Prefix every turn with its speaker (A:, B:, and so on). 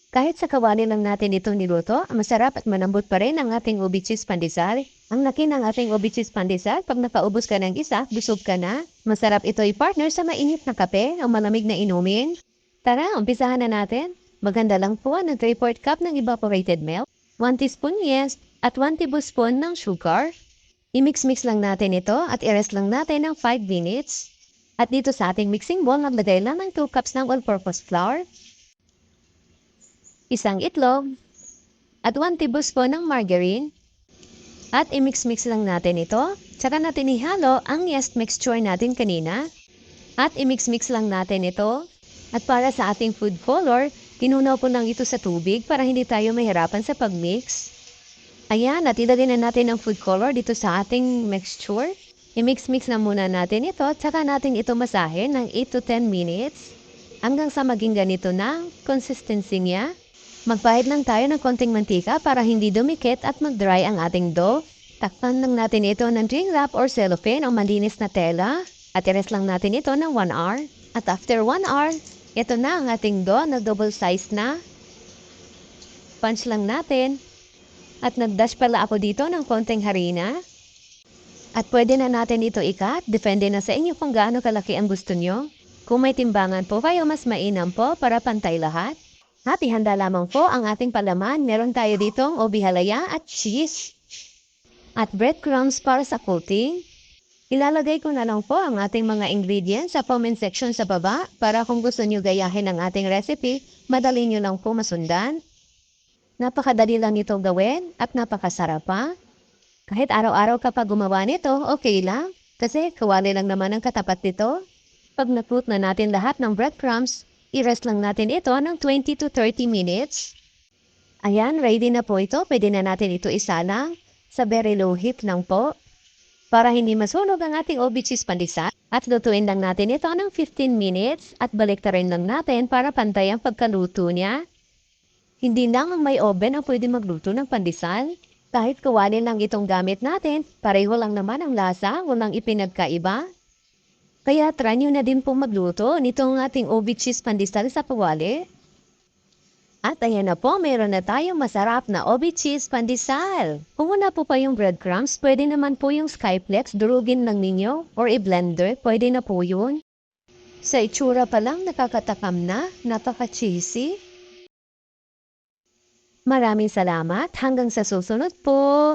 A: Kahit sa kawali lang natin ito niluto, masarap at malambot pa rin ang ating ubi cheese pandesal. Ang laki ng ating ubi cheese pandesal, pag nakaubos ka ng isa, busog ka na. Masarap ito i-partner sa mainit na kape o malamig na inumin. Tara, umpisahan na natin. Maganda lang po ng 3/4 cup ng evaporated milk, 1 teaspoon yeast, at 1 tablespoon ng sugar. I-mix-mix lang natin ito at i-rest lang natin ng 5 minutes. At dito sa ating mixing bowl, naglagay lang ng 2 cups ng all-purpose flour, isang itlog, at 1 tablespoon ng margarine. At i-mix-mix lang natin ito. Tsaka natin ihalo ang yeast mixture natin kanina. At i-mix-mix lang natin ito. At para sa ating food color, tinunaw ko lang ito sa tubig para hindi tayo mahirapan sa pag-mix. Ayan, at ilagay na natin ang food color dito sa ating mixture. I-mix-mix na muna natin ito, tsaka natin ito masahin ng 8 to 10 minutes hanggang sa maging ganito na consistency niya. Magpahid lang tayo ng konting mantika para hindi dumikit at mag-dry ang ating dough. Takpan lang natin ito ng drink wrap or cellophane o malinis na tela at i-rest lang natin ito ng 1 hour. At after 1 hour, ito na ang ating dough na double size na. Punch lang natin. At nag-dash pala ako dito ng konting harina. At pwede na natin ito ikat, depende na sa inyo kung gaano kalaki ang gusto nyo. Kung may timbangan po kayo, mas mainam po para pantay lahat. At ihanda lamang po ang ating palaman. Meron tayo ditong ubi halaya at cheese. At breadcrumbs para sa coating. Ilalagay ko na lang po ang ating mga ingredients sa comment section sa baba para kung gusto nyo gayahin ang ating recipe, madali nyo lang po masundan. Napakadali lang ito gawin at napakasarap pa. Kahit araw-araw ka pa gumawa nito, okay lang. Kasi kawali lang naman ang katapat nito. Pag naput na natin lahat ng breadcrumbs, i-rest lang natin ito ng 20 to 30 minutes. Ayan, ready na po ito. Pwede na natin ito isalang sa very low heat lang po. Para hindi masunog ang ating ubi cheese pandesal. At lutuin lang natin ito ng 15 minutes at baliktarin lang natin para pantay ang pagkaluto niya. Hindi lang ang may oven ang pwede magluto ng pandesal. Kahit kawali lang itong gamit natin, pareho lang naman ang lasa, walang ipinagkaiba. Kaya try nyo na din po magluto nitong ating ubi cheese pandesal sa kawali. At ayan na po, meron na tayong masarap na ubi cheese pandesal. Kung wala po pa yung breadcrumbs, pwede naman po yung Skyflex, durugin lang ninyo, or i-blender, pwede na po yun. Sa itsura pa lang, nakakatakam na, napaka-cheesy. Maraming salamat, hanggang sa susunod po.